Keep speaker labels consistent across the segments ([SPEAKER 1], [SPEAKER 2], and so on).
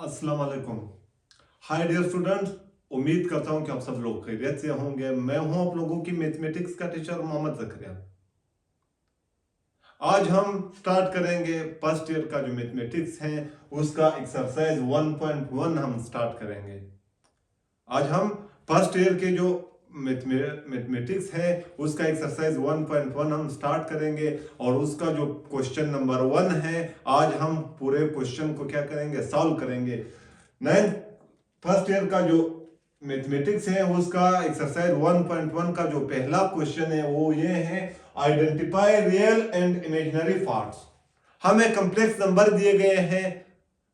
[SPEAKER 1] अस्सलाम वालेकुम। Hi dear students, उम्मीद करता हूं कि आप सब लोग खैरियत से होंगे। मैं हूं आप लोगों की मैथमेटिक्स का टीचर मोहम्मद जकरिया। आज हम स्टार्ट करेंगे फर्स्ट ईयर का जो मैथमेटिक्स है उसका एक्सरसाइज 1.1 हम स्टार्ट करेंगे। आज हम फर्स्ट ईयर के जो मैथमेटिक्स है उसका एक्सरसाइज 1.1 हम स्टार्ट करेंगे और उसका जो क्वेश्चन नंबर 1 है आज हम पूरे क्वेश्चन को क्या करेंगे, सॉल्व करेंगे। नाइन्थ फर्स्ट ईयर का जो मैथमेटिक्स है उसका एक्सरसाइज 1.1 का जो पहला क्वेश्चन है वो ये है, identify real and imaginary parts. हमें कॉम्प्लेक्स नंबर दिए गए हैं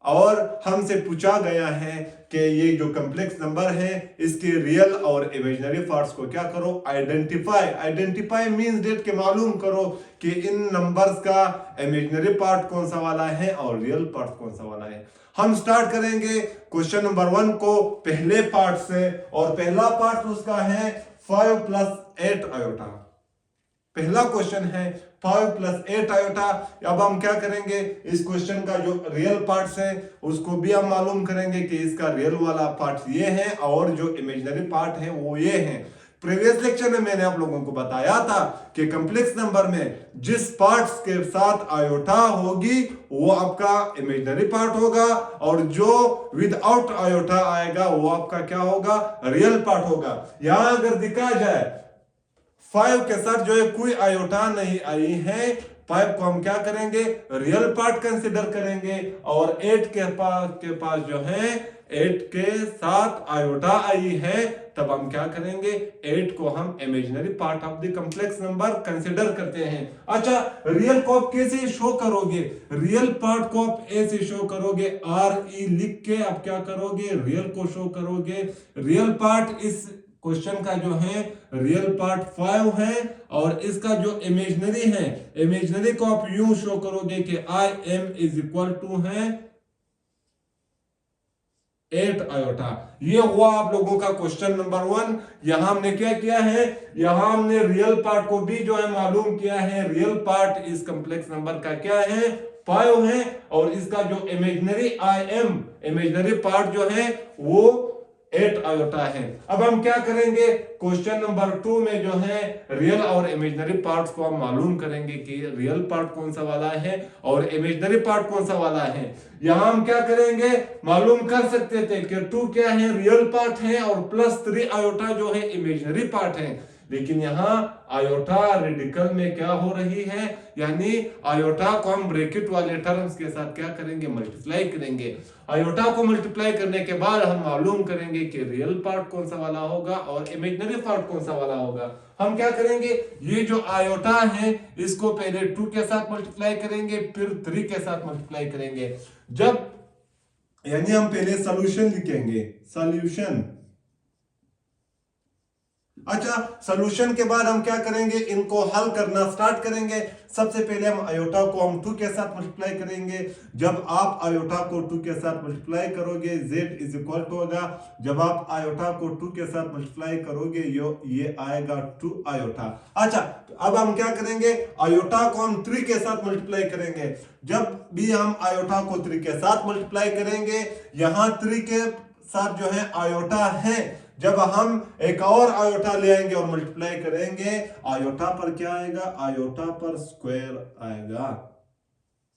[SPEAKER 1] और हमसे पूछा गया है कि ये जो कॉम्प्लेक्स नंबर है इसके रियल और इमेजिनरी पार्ट्स को क्या करो, आइडेंटिफाई मींस डेट के मालूम करो कि इन नंबर्स का इमेजिनरी पार्ट कौन सा वाला है और रियल पार्ट कौन सा वाला है। हम स्टार्ट करेंगे क्वेश्चन नंबर 1 को पहले पार्ट से और पहला पार्ट उसका है 5 + 8 आयोटा। पहला क्वेश्चन है 5 + 8 आयोटा। अब हम क्या करेंगे, इस क्वेश्चन का जो रियल पार्ट्स है उसको भी हम मालूम करेंगे कि इसका रियल वाला पार्ट ये है और जो इमेजिनरी पार्ट है वो ये है। प्रीवियस लेक्चर में मैंने आप लोगों को बताया था कि कॉम्प्लेक्स नंबर में जिस पार्ट्स के साथ आयोटा होगी वो आपका इमेजिनरी पार्ट होगा और जो विदाउट आयोटा आएगा वो आपका क्या होगा, रियल पार्ट होगा। यहां अगर दिखा जाए 5 के साथ जो है कोई आयोटा नहीं आई है, 5 को हम क्या करेंगे, रियल पार्ट कंसिडर करेंगे और 8 के पास जो है 8 के साथ आयोटा आई है, तब हम क्या करेंगे, 8 को हम imaginary part of the complex number consider करते हैं। अच्छा, रियल को आप कैसे शो करोगे, रियल पार्ट को आप ऐसे शो करोगे, RE लिख के आप क्या करोगे, रियल को शो करोगे। रियल पार्ट इस क्वेश्चन का जो है रियल पार्ट 5 है और इसका जो इमेजिनरी है, इमेजिनरी को आप यूं शो करोगे कि IM = है 8 आयोटा। ये हुआ आप लोगों का क्वेश्चन नंबर 1। यहां हमने क्या किया है, यहां हमने रियल पार्ट को भी जो है मालूम किया है। रियल पार्ट इस कॉम्प्लेक्स नंबर का क्या है, 5 है और इसका जो इमेजिनरी IM इमेजिनरी पार्ट जो है वो 8 आयोटा है। अब हम क्या करेंगे, क्वेश्चन नंबर 2 में जो है रियल और इमेजिनरी पार्ट्स को हम मालूम करेंगे कि रियल पार्ट कौन सा वाला है और इमेजिनरी पार्ट कौन सा वाला है। यहां हम क्या करेंगे, मालूम कर सकते थे कि 2 क्या है, रियल पार्ट है और +3 आयोटा जो है इमेजिनरी पार्ट है। लेकिन यहां आयोटा रेडिकल में क्या हो रही है, यानी आयोटा को हम ब्रैकेट वाले टर्म्स के साथ क्या करेंगे, मल्टीप्लाई करेंगे। आयोटा को मल्टीप्लाई करने के बाद हम मालूम करेंगे कि रियल पार्ट कौन सा वाला होगा और इमेजिनरी पार्ट कौन सा वाला होगा। हम क्या करेंगे, ये जो आयोटा है इसको पहले 2 के साथ मल्टीप्लाई करेंगे, फिर 3 के साथ मल्टीप्लाई करेंगे। जब यानी हम पहले सॉल्यूशन लिखेंगे, सॉल्यूशन। अच्छा, सॉल्यूशन के बाद हम क्या करेंगे, इनको हल करना स्टार्ट करेंगे। सबसे पहले हम आयोटा को हम 2 के साथ मल्टीप्लाई करेंगे। जब आप आयोटा को 2 के साथ मल्टीप्लाई करोगे z होगा, जब आप आयोटा को 2 के साथ मल्टीप्लाई करोगे ये आएगा 2 आयोटा। अच्छा, अब हम क्या करेंगे, आयोटा को हम 3 के साथ मल्टीप्लाई करेंगे। जब भी हम आयोटा को 3 के साथ मल्टीप्लाई करेंगे, यहां 3 के साथ जो है आयोटा है, जब हम एक और आयोटा ले आएंगे और मल्टीप्लाई करेंगे, आयोटा पर क्या आएगा, आयोटा पर स्क्वायर आएगा।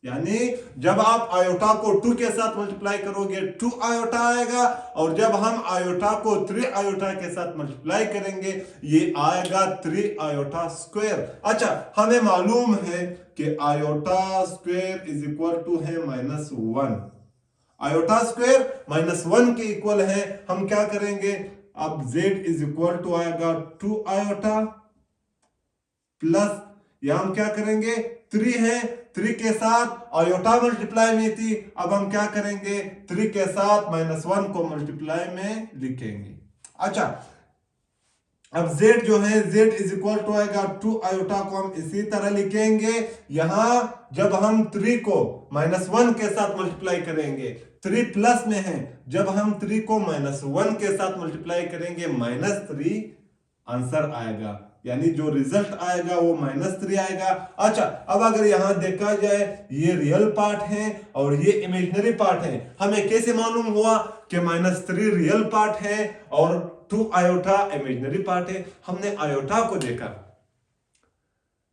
[SPEAKER 1] यानी जब आप आयोटा को 2 के साथ मल्टीप्लाई करोगे 2 आयोटा आएगा और जब हम आयोटा को 3 आयोटा के साथ मल्टीप्लाई करेंगे ये आएगा 3 आयोटा स्क्वायर। अच्छा, हमें मालूम है कि आयोटा स्क्वायर = है -1। आयोटा स्क्वायर -1 के इक्वल है। हम क्या करेंगे, अब z आएगा 2 आयोटा प्लस, यहां हम क्या करेंगे, 3 है, 3 के साथ आयोटा मल्टीप्लाई में थी, अब हम क्या करेंगे, 3 के साथ -1 को मल्टीप्लाई में लिखेंगे। अच्छा, अब z जो है z आएगा 2 आयोटा को हम इसी तरह लिखेंगे। यहां जब हम 3 को -1 के साथ मल्टीप्लाई करेंगे, 3 प्लस में है, जब हम 3 को -1 के साथ मल्टीप्लाई करेंगे -3 आंसर आएगा। यानी जो रिजल्ट आएगा वो -3 आएगा। अच्छा, अब अगर यहां देखा जाए ये रियल पार्ट है और ये इमेजिनरी पार्ट है, हमें कैसे मालूम हुआ कि -3 रियल पार्ट है और 2 आयोटा इमेजिनरी पार्ट है? हमने आयोटा को देखा,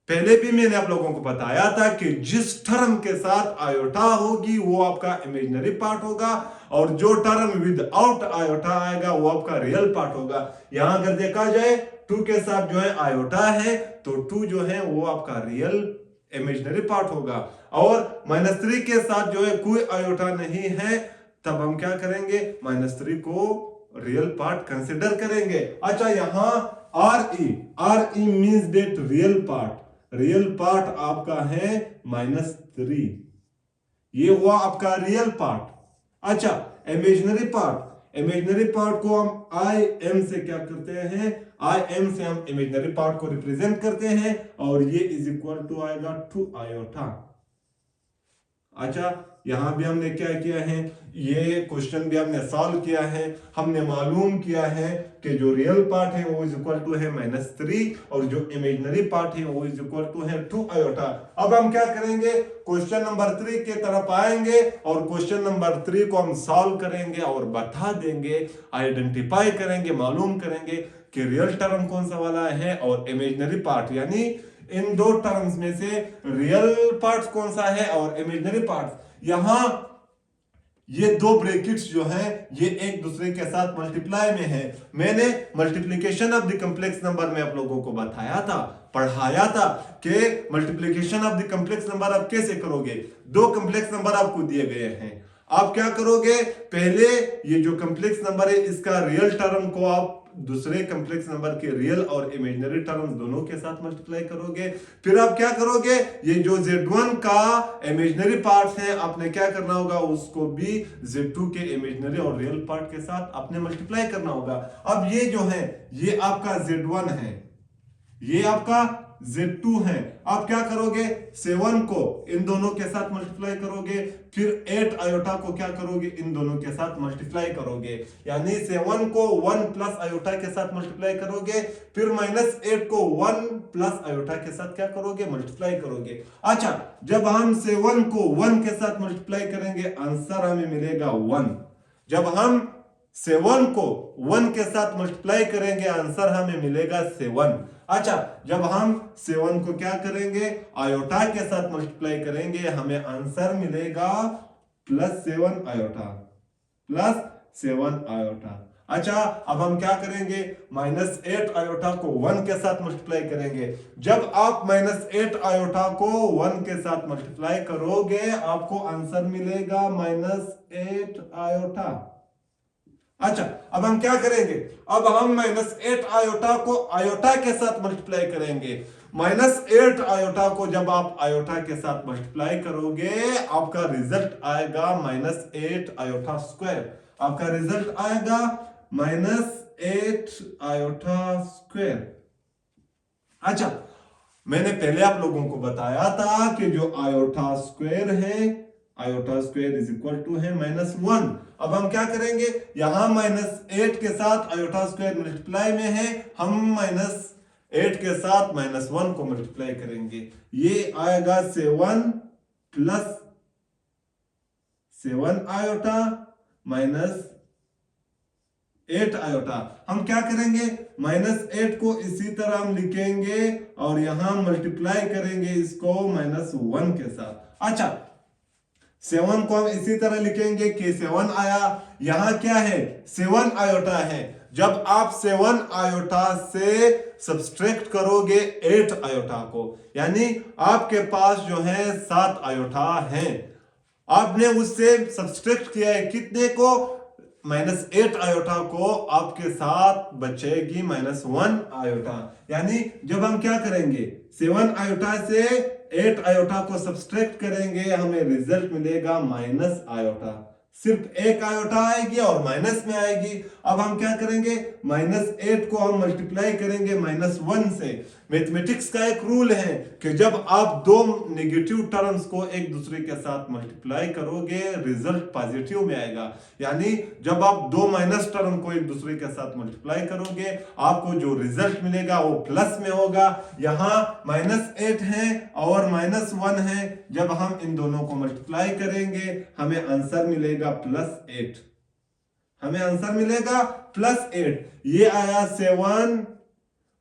[SPEAKER 1] पहले भी मैंने आप लोगों को बताया था कि जिस टर्म के साथ आयोटा होगी वो आपका इमेजिनरी पार्ट होगा और जो टर्म विदाउट आयोटा आएगा वो आपका रियल पार्ट होगा। यहां अगर देखा जाए 2 के साथ जो है आयोटा है तो 2 जो है वो आपका रियल इमेजिनरी पार्ट होगा, और -3 के साथ जो है कोई आयोटा नहीं है, तब हम क्या करेंगे? -3 को रियल पार्ट कंसिडर करेंगे। अच्छा, यहां RE means that real part आपका है -3, ये हुआ आपका रियल पार्ट। अच्छा, इमेजिनरी पार्ट को हम IM से क्या करते हैं? IM से हम इमेजिनरी पार्ट को रिप्रेजेंट करते हैं और ये इज इक्वल टू आएगा 2 आयोटा। अच्छा, यहां भी हमने क्या किया है? ये क्वेश्चन भी हमने सॉल्व किया है, हमने मालूम किया है कि जो रियल पार्ट है वो इज इक्वल टू है -3 और जो इमेजिनरी पार्ट है वो इज इक्वल टू है 2 आयोटा। अब हम क्या करेंगे? क्वेश्चन नंबर 3 के तरफ आएंगे और क्वेश्चन नंबर 3 को हम सॉल्व करेंगे और बता देंगे, आइडेंटिफाई करेंगे, मालूम करेंगे कि रियल टर्म कौन सा वाला है और इमेजिनरी पार्ट, यानी इन दो टर्म्स में से रियल पार्ट कौन सा है और इमेजिनरी पार्ट। यहां ये दो ब्रैकेट्स जो हैं ये एक दूसरे के साथ मल्टीप्लाई में है। मैंने multiplication of the complex number में आप लोगों को बताया था, पढ़ाया था कि multiplication of the complex number आप कैसे करोगे। दो कॉम्प्लेक्स नंबर आपको दिए गए हैं, आप क्या करोगे? पहले ये जो कॉम्प्लेक्स नंबर है इसका रियल टर्म को आप दूसरे कॉम्प्लेक्स नंबर के रियल और इमेजिनरी टर्म्स दोनों के साथ मल्टीप्लाई करोगे। फिर आप क्या करोगे? ये जो Z1 का इमेजिनरी पार्ट है आपने क्या करना होगा? उसको भी Z2 के इमेजिनरी और रियल पार्ट के साथ आपने मल्टीप्लाई करना होगा। अब ये जो है ये आपका Z1 है, ये आपका Z2 है। आप क्या करोगे? 7 को इन दोनों के साथ मल्टीप्लाई करोगे, फिर 8 आयोटा को क्या करोगे? इन दोनों के साथ मल्टीप्लाई करोगे, यानी 7 को 1 प्लस आयोटा के साथ मल्टीप्लाई करोगे, फिर -8 को 1 प्लस आयोटा के साथ क्या करोगे? मल्टीप्लाई करोगे। अच्छा, जब हम 7 को 1 के साथ मल्टीप्लाई करेंगे आंसर हमें मिलेगा 1। जब हम 7 को 1 के साथ मल्टीप्लाई करेंगे आंसर हमें मिलेगा 7। अच्छा, जब हम 7 को क्या करेंगे? आयोटा के साथ मल्टीप्लाई करेंगे, हमें आंसर मिलेगा +7 आयोटा, +7 आयोटा। अच्छा, अब हम क्या करेंगे? -8 आयोटा को 1 के साथ मल्टीप्लाई करेंगे। जब आप -8 आयोटा को 1 के साथ मल्टीप्लाई करोगे आपको आंसर मिलेगा -8 आयोटा। अच्छा, अब हम क्या करेंगे? अब हम -8 आयोटा को आयोटा के साथ मल्टीप्लाई करेंगे। -8 आयोटा को जब आप आयोटा के साथ मल्टीप्लाई करोगे आपका रिजल्ट आएगा -8 आयोटा स्क्वायर। आपका रिजल्ट आएगा -8 आयोटा स्क्वायर। अच्छा, मैंने पहले आप लोगों को बताया था कि जो आयोटा स्क्वायर है, iota square is equal to है -1। अब हम क्या करेंगे? यहां -8 के साथ आयोटा स्क्वायर मल्टीप्लाई में है, हम -8 के साथ -1 को मल्टीप्लाई करेंगे, ये आएगा 7 प्लस 7 आयोटा -8 आयोटा। हम क्या करेंगे? -8 को इसी तरह हम लिखेंगे और यहां मल्टीप्लाई करेंगे इसको -1 के साथ। अच्छा, 7 को हम इसी तरह लिखेंगे कि 7 आया, यहां क्या है? 7 आयोटा है। जब आप 7 आयोटा से सब्सट्रैक्ट करोगे 8 आयोटा को, यानी आपके पास जो है 7 आयोटा है, आपने उससे सब्सट्रैक्ट किया है कितने को? -8 आयोटा को, आपके साथ बचेगी -1 आयोटा। यानी जब हम क्या करेंगे? 7 आयोटा से 8 आयोटा को सब्सट्रैक्ट करेंगे हमें रिजल्ट मिलेगा माइनस आयोटा। सिर्फ एक आयोटा आएगी और माइनस में आएगी। अब हम क्या करेंगे? -8 को हम मल्टीप्लाई करेंगे -1 से। मैथमेटिक्स का एक रूल है कि जब आप दो नेगेटिव टर्म्स को एक दूसरे के साथ मल्टीप्लाई करोगे रिजल्ट पॉजिटिव में आएगा। यानी जब आप दो माइनस टर्म को एक दूसरे के साथ मल्टीप्लाई करोगे आपको जो रिजल्ट मिलेगा वो प्लस में होगा। यहां -8 है और -1 है, जब हम इन दोनों को मल्टीप्लाई करेंगे हमें आंसर मिलेगा +8। हमें आंसर मिलेगा +8। ये आया 7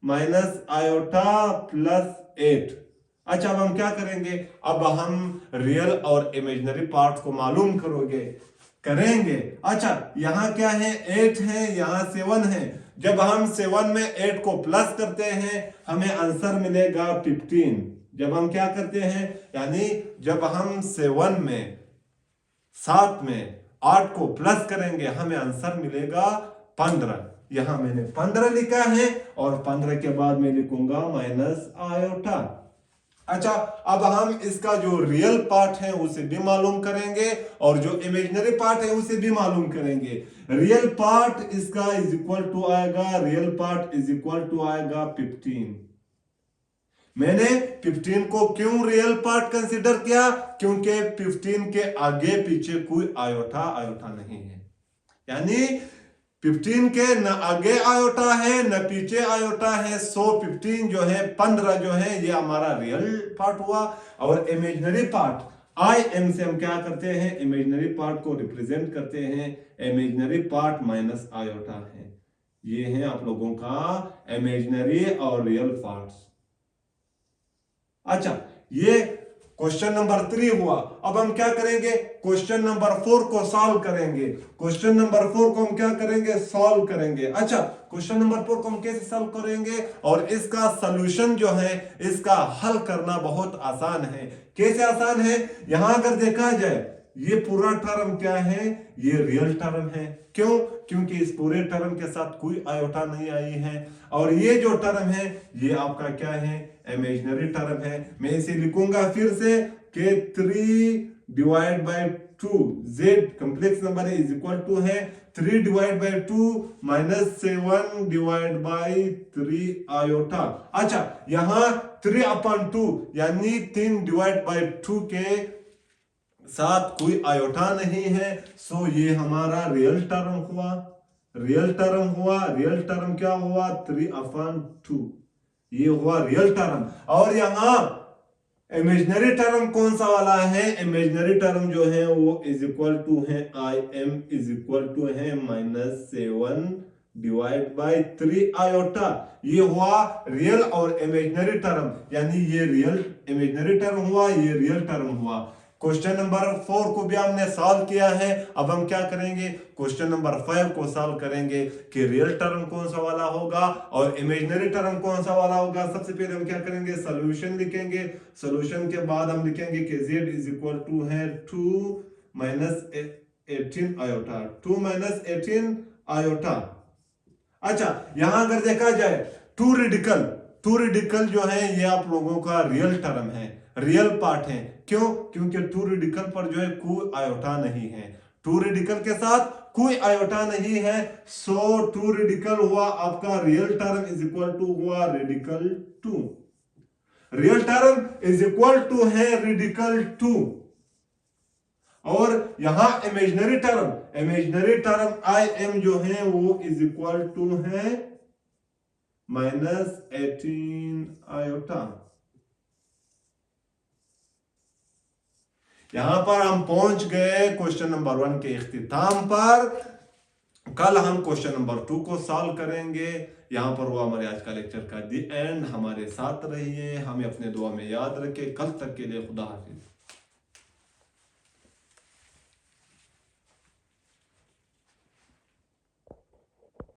[SPEAKER 1] माइनस आयोटा +8। अच्छा, अब हम क्या करेंगे? अब हम रियल और इमेजिनरी पार्ट को मालूम करेंगे। अच्छा, यहां क्या है? 8 है, यहां 7 है। जब हम 7 में 8 को प्लस करते हैं हमें आंसर मिलेगा 15। जब हम क्या करते हैं, यानी जब हम 7 में 8 को प्लस करेंगे हमें आंसर मिलेगा 15। यहां मैंने 15 लिखा है और 15 के बाद मैं लिखूंगा माइनस आयोटा। अच्छा, अब हम इसका जो रियल पार्ट है उसे भी मालूम करेंगे और जो इमेजिनरी पार्ट है उसे भी मालूम करेंगे। रियल पार्ट इसका इज इक्वल टू आएगा 15। मैंने 15 को क्यों रियल पार्ट कंसीडर किया? क्योंकि 15 के आगे पीछे कोई आयोटा नहीं है। यानी 15 के न आगे आयोटा है न पीछे आयोटा है। 15 जो है 15 जो है ये हमारा रियल पार्ट हुआ। और इमेजिनरी पार्ट IM से हम क्या करते हैं? इमेजिनरी पार्ट को रिप्रेजेंट करते हैं। इमेजिनरी पार्ट माइनस आयोटा है। ये है आप लोगों का इमेजिनरी और रियल पार्ट्स। अच्छा, ये क्वेश्चन नंबर 3 हुआ। अब हम क्या करेंगे? क्वेश्चन नंबर 4 को सॉल्व करेंगे। क्वेश्चन नंबर 4 को हम क्या करेंगे? सॉल्व करेंगे। अच्छा, क्वेश्चन नंबर 4 को हम कैसे सॉल्व करेंगे और इसका सॉल्यूशन जो है, इसका हल करना बहुत आसान है। कैसे आसान है? यहां अगर देखा जाए ये पूरा टर्म क्या है? ये रियल टर्म है। क्यों? क्योंकि इस पूरे टर्म के साथ कोई आयोटा नहीं आई है। और ये जो टर्म है ये आपका क्या है? इमेजिनरी टर्म है। मैं इसे लिखूंगा फिर से कि 3/2 z complex number is equal to है 3/2 -7/3 आयोटा। अच्छा, यहां 3/2 यानी 3/2 के साथ कोई आयोटा नहीं है। सो ये हमारा रियल टर्म हुआ। रियल टर्म क्या हुआ? 3/2। ये हुआ रियल टर्म। और यहां इमेजिनरी टर्म कौन सा वाला है? इमेजिनरी टर्म जो है वो इज इक्वल टू है IM इज इक्वल टू है -7/3 आयोटा। ये हुआ रियल और इमेजिनरी टर्म। यानी ये रियल इमेजिनरी टर्म हुआ, ये रियल टर्म हुआ। क्वेश्चन नंबर 4 को भी हमने सॉल्व किया है। अब हम क्या करेंगे? क्वेश्चन नंबर 5 को सॉल्व करेंगे कि रियल टर्म कौन सा वाला होगा और इमेजिनरी टर्म कौन सा वाला होगा। सबसे पहले हम क्या करेंगे? सॉल्यूशन लिखेंगे। सॉल्यूशन के बाद हम लिखेंगे कि z इज इक्वल टू है 2 -18 आयोटा। 2 -18 आयोटा। अच्छा, यहां अगर देखा जाए 2 रेडिकल जो है ये आप लोगों का रियल टर्म है, रियल पार्ट है। क्यों? क्योंकि 2 रेडिकल पर जो है कोई आयोटा नहीं है। 2 रेडिकल के साथ कोई आयोटा नहीं है। सो 2 रेडिकल हुआ आपका real term is equal to हुआ radical 2। Real term is equal to है रेडिकल 2। और यहां इमेजिनरी टर्म IM जो है वो इज इक्वल टू है -18 आयोटा। यहां पर हम पहुंच गए क्वेश्चन नंबर 1 के इख्तिताम पर। कल हम क्वेश्चन नंबर 2 को सॉल्व करेंगे। यहां पर हुआ हमारे आज का लेक्चर का दी एंड। हमारे साथ रहिए, हमें अपने दुआ में याद रखें। कल तक के लिए खुदा हाफिज।